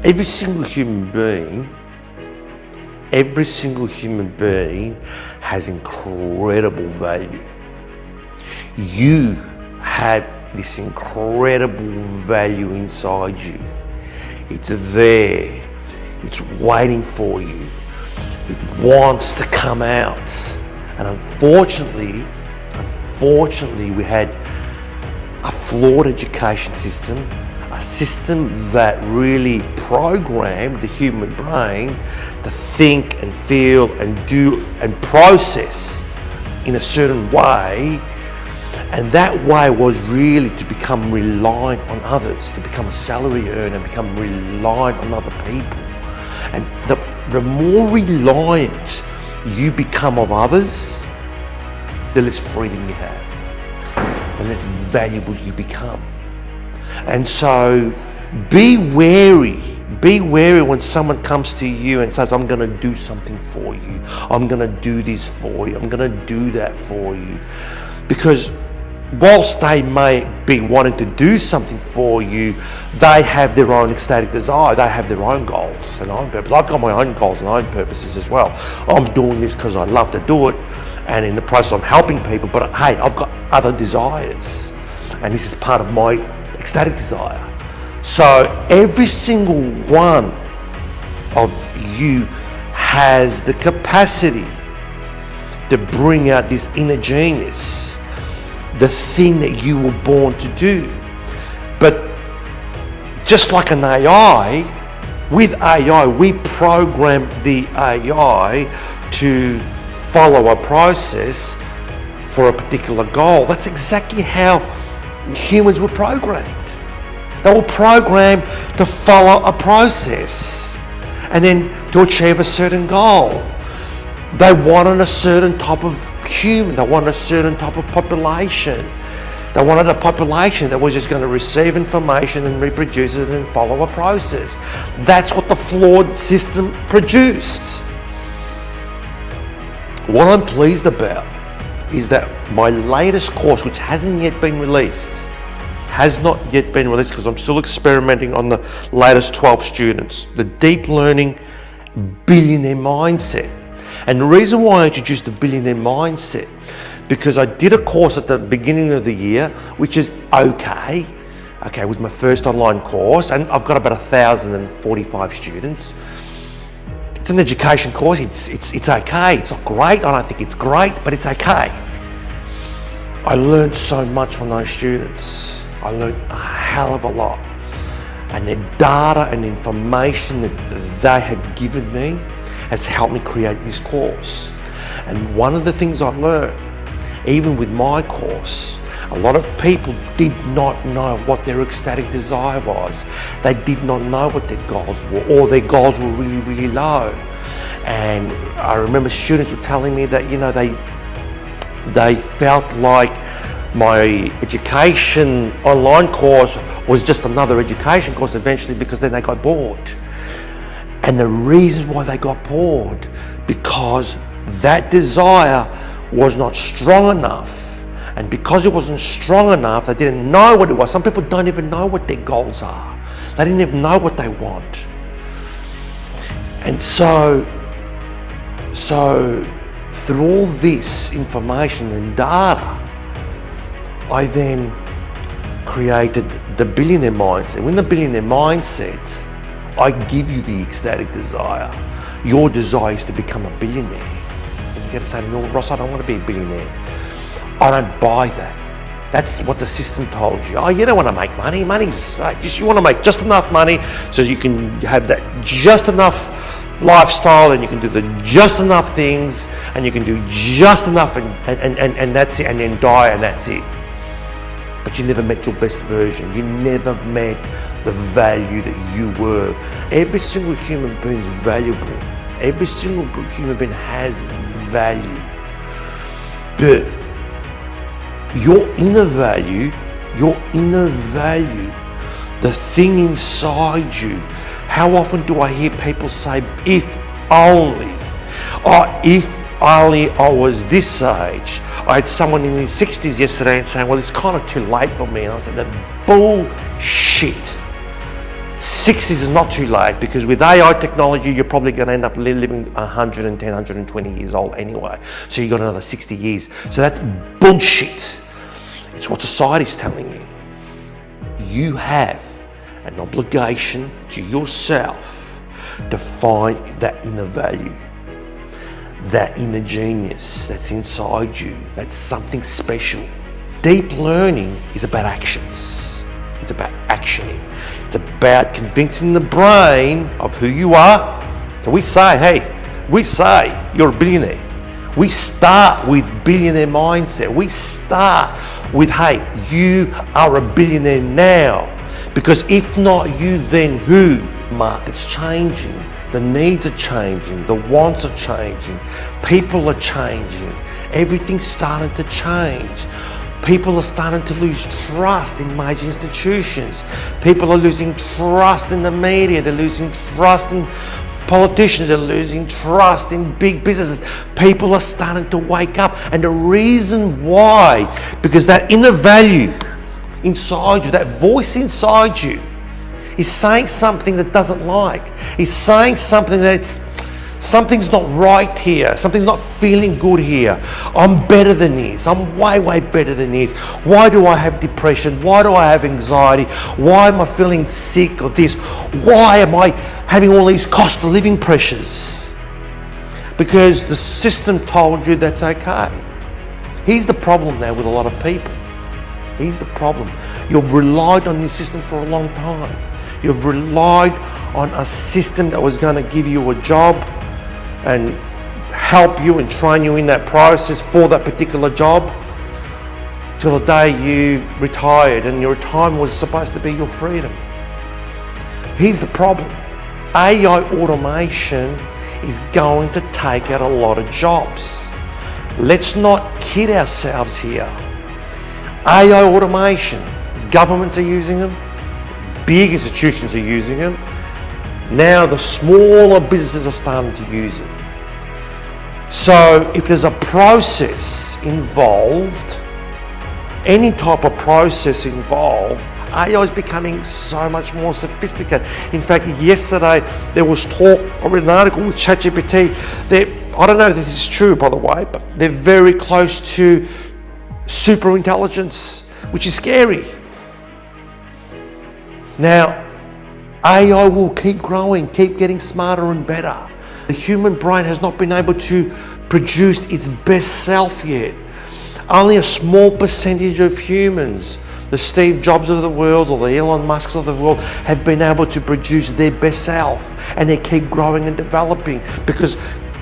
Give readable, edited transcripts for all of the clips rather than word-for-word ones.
Every single human being has incredible value. You have this incredible value inside you. It's there. It's waiting for you. It wants to come out. And unfortunately, we had a flawed education system, a system that really programmed the human brain to think and feel and do and process in a certain way. And that way was really to become reliant on others, to become a salary earner, become reliant on other people. And the more reliant you become of others, the less freedom you have, the less valuable you become. And so be wary when someone comes to you and says, I'm going to do something for you, I'm going to do this for you, I'm going to do that for you. Because whilst they may be wanting to do something for you, they have their own ecstatic desire, they have their own goals and own purpose. I've got my own goals and own purposes as well. I'm doing this because I love to do it, and in the process I'm helping people, but hey, I've got other desires, and this is part of my ecstatic desire. So every single one of you has the capacity to bring out this inner genius, the thing that you were born to do. But just like an AI, with AI, we program the AI to follow a process for a particular goal. That's exactly how humans were programmed. They were programmed to follow a process and then to achieve a certain goal. They wanted a certain type of human, they wanted a certain type of population. They wanted a population that was just going to receive information and reproduce it and follow a process. That's what the flawed system produced. What I'm pleased about is that my latest course, which hasn't yet been released, has not yet been released because I'm still experimenting on the latest 12 students, the Deep Learning Billionaire Mindset. And the reason why I introduced the Billionaire Mindset, because I did a course at the beginning of the year, which is okay, it was my first online course, and I've got about 1,045 students. It's an education course, it's okay, it's not great, I don't think it's great, but it's okay. I learned so much from those students. I learned a hell of a lot. And the data and information that they had given me has helped me create this course. And one of the things I learned, even with my course, a lot of people did not know what their ecstatic desire was. They did not know what their goals were, or their goals were really, really low. And I remember students were telling me that, they felt like my education online course was just another education course eventually, because then they got bored. And the reason why they got bored, because that desire was not strong enough. And because it wasn't strong enough, they didn't know what it was. Some people don't even know what their goals are. They didn't even know what they want. And so through all this information and data, I then created the Billionaire Mindset. In the Billionaire Mindset, I give you the ecstatic desire. Your desire is to become a billionaire. And you got to say, no, Ross, I don't want to be a billionaire. I don't buy that. That's what the system told you. Oh, you don't want to make money. Money's right. You want to make just enough money so you can have that just enough lifestyle, and you can do the just enough things, and you can do just enough, and that's it, and then die, and that's it. But you never met your best version. You never met the value that you were. Every single human being is valuable. Every single human being has value. But your inner value, the thing inside you, how often do I hear people say, if only, or if only I was this age. I had someone in his 60s yesterday and saying, well, it's kind of too late for me. And I said, that bullshit. 60s is not too late, because with AI technology, you're probably going to end up living 110, 120 years old anyway. So you've got another 60 years. So that's bullshit. It's what society's telling you. You have an obligation to yourself to find that inner value, that inner genius that's inside you, that's something special. Deep learning is about actions. It's about actioning. It's about convincing the brain of who you are. So we say you're a billionaire. We start with billionaire mindset. We start with, hey, you are a billionaire now. Because if not you, then who? The market's changing. The needs are changing. The wants are changing. People are changing. Everything's starting to change. People are starting to lose trust in major institutions. People are losing trust in the media. They're losing trust in politicians. They're losing trust in big businesses. People are starting to wake up. And the reason why, because that inner value inside you, that voice inside you, is saying something that doesn't like. He's saying something something's not right here. Something's not feeling good here. I'm better than this. I'm way, way better than this. Why do I have depression? Why do I have anxiety? Why am I feeling sick or this? Why am I having all these cost of living pressures? Because the system told you that's okay. Here's the problem now with a lot of people. Here's the problem. You've relied on your system for a long time. You've relied on a system that was going to give you a job and help you and train you in that process for that particular job till the day you retired, and your retirement was supposed to be your freedom. Here's the problem. AI automation is going to take out a lot of jobs. Let's not kid ourselves here. AI automation, governments are using them, big institutions are using them. Now the smaller businesses are starting to use it. So if there's a process involved, any type of process involved, AI is becoming so much more sophisticated. In fact, yesterday there was talk, I read an article with ChatGPT, I don't know if this is true, by the way, but they're very close to super intelligence, which is scary. Now, AI will keep growing, keep getting smarter and better. The human brain has not been able to produce its best self yet. Only a small percentage of humans, the Steve Jobs of the world or the Elon Musks of the world, have been able to produce their best self, and they keep growing and developing because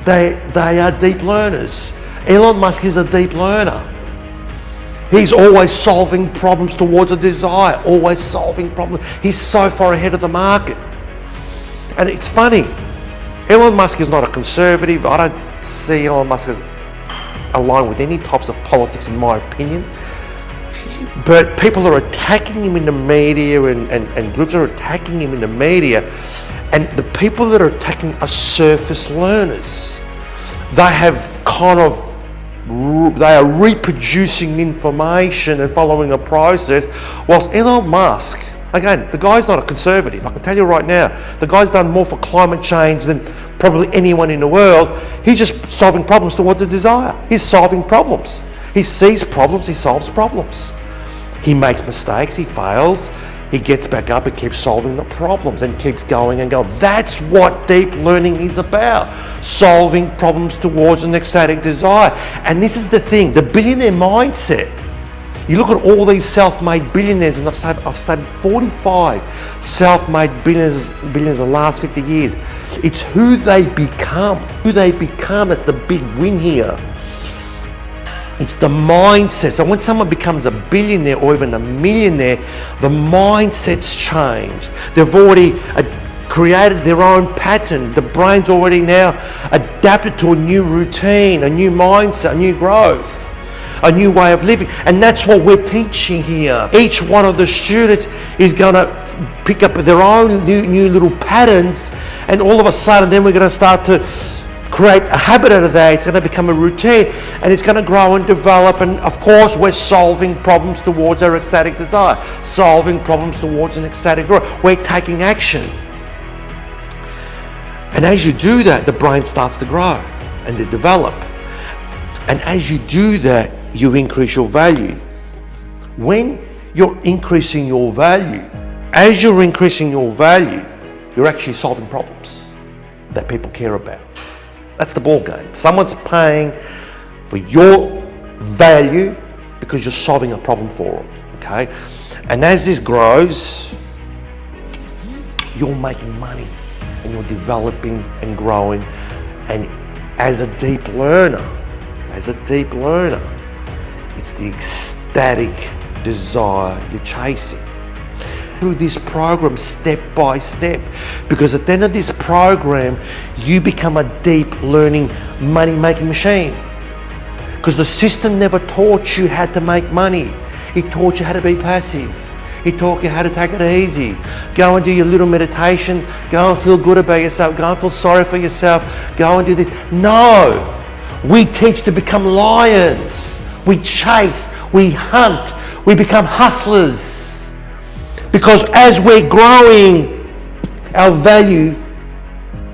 they are deep learners. Elon Musk is a deep learner. He's always solving problems towards a desire, always solving problems. He's so far ahead of the market. And it's funny, Elon Musk is not a conservative. I don't see Elon Musk as aligned with any types of politics, in my opinion. But people are attacking him in the media, and groups are attacking him in the media. And the people that are attacking are surface learners. They are reproducing information and following a process, whilst Elon Musk, again, the guy's not a conservative. I can tell you right now, the guy's done more for climate change than probably anyone in the world. He's just solving problems towards a desire. He's solving problems. He sees problems, he solves problems. He makes mistakes, he fails, he gets back up and keeps solving the problems and keeps going and going. That's what deep learning is about. Solving problems towards an ecstatic desire. And this is the thing, the billionaire mindset. You look at all these self-made billionaires, and I've studied 45 self-made billionaires in the last 50 years. It's who they become. Who they become, that's the big win here. It's the mindset. So when someone becomes a billionaire or even a millionaire, the mindset's changed. They've already created their own pattern. The brain's already now adapted to a new routine, a new mindset, a new growth, a new way of living. And that's what we're teaching here. Each one of the students is going to pick up their own new little patterns, and all of a sudden then we're going to start to create a habit out of that, it's going to become a routine, and it's going to grow and develop. And of course, we're solving problems towards our ecstatic desire, solving problems towards an ecstatic growth. We're taking action. And as you do that, the brain starts to grow and to develop. And as you do that, you increase your value. When you're increasing your value, as you're increasing your value, you're actually solving problems that people care about. That's the ball game. Someone's paying for your value because you're solving a problem for them, okay? And as this grows, you're making money and you're developing and growing. And as a deep learner, it's the ecstatic desire you're chasing. Through this program step by step, because at the end of this program you become a deep learning money making machine, because the system never taught you how to make money. It taught you how to be passive. It taught you how to take it easy. Go and do your little meditation, go and feel good about yourself, go and feel sorry for yourself, go and do this. No, we teach to become lions. We chase, we hunt, we become hustlers. Because as we're growing our value,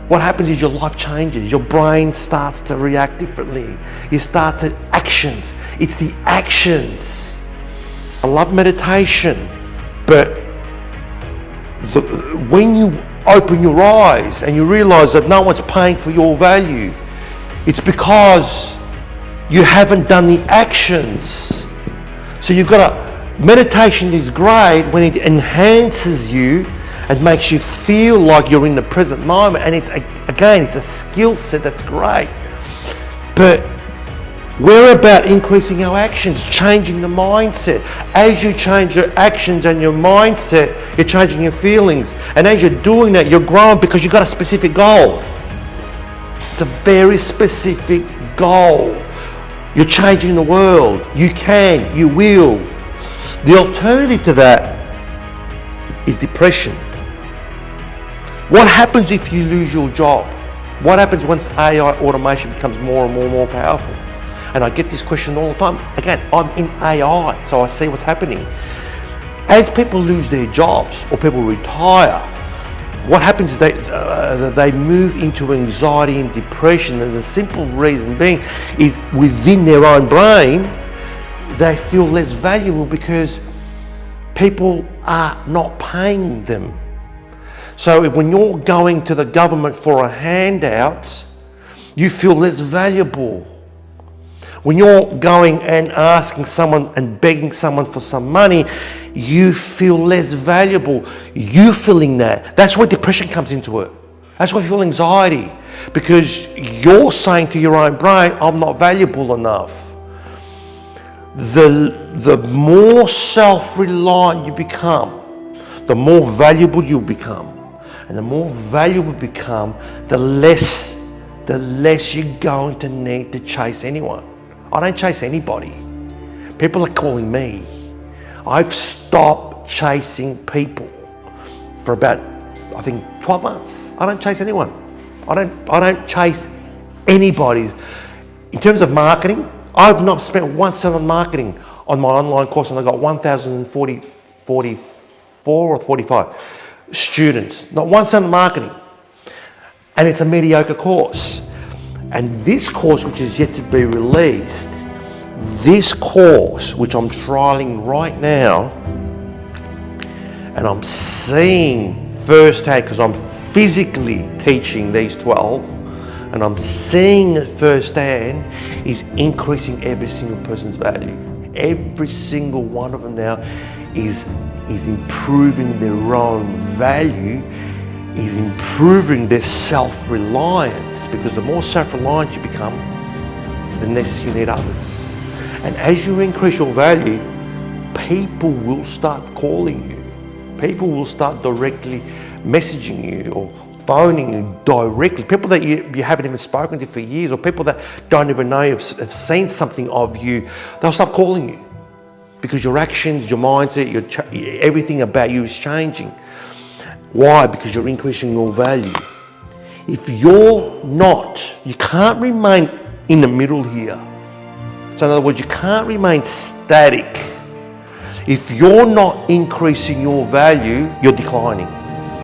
what happens is your life changes. Your brain starts to react differently. You start to actions. It's the actions. I love meditation, but when you open your eyes and you realize that no one's paying for your value, it's because you haven't done the actions. So you've got to. Meditation is great when it enhances you and makes you feel like you're in the present moment, and it's a skill set that's great. But we're about increasing our actions, changing the mindset. As you change your actions and your mindset, you're changing your feelings. And as you're doing that, you're growing because you've got a specific goal. It's a very specific goal. You're changing the world. You can, you will. The alternative to that is depression. What happens if you lose your job? What happens once AI automation becomes more and more powerful? And I get this question all the time. Again, I'm in AI, so I see what's happening. As people lose their jobs or people retire, what happens is they move into anxiety and depression, and the simple reason being is within their own brain, they feel less valuable because people are not paying them. So when you're going to the government for a handout, you feel less valuable. When you're going and asking someone and begging someone for some money, you feel less valuable. You feeling that. That's where depression comes into it. That's why you feel anxiety, because you're saying to your own brain, I'm not valuable enough. The more self-reliant you become, the more valuable you become. And the more valuable you become, the less you're going to need to chase anyone. I don't chase anybody. People are calling me. I've stopped chasing people for about, I think, 12 months. I don't chase anyone. I don't chase anybody. In terms of marketing, I've not spent 1 cent on marketing on my online course, and I got 1,044 or 45 students. Not 1 cent on marketing. And it's a mediocre course. And this course, which is yet to be released, this course, which I'm trialing right now, and I'm seeing firsthand, because I'm physically teaching these 12, and I'm seeing it firsthand, is increasing every single person's value. Every single one of them now is improving their own value, is improving their self-reliance, because the more self-reliant you become, the less you need others. And as you increase your value, people will start calling you. People will start directly messaging you or phoning you directly. People that you haven't even spoken to for years, or people that don't even know you have seen something of you, they'll start calling you because your actions, your mindset, everything about you is changing. Why? Because you're increasing your value. If you're not, you can't remain in the middle here. So in other words, you can't remain static. If you're not increasing your value, you're declining.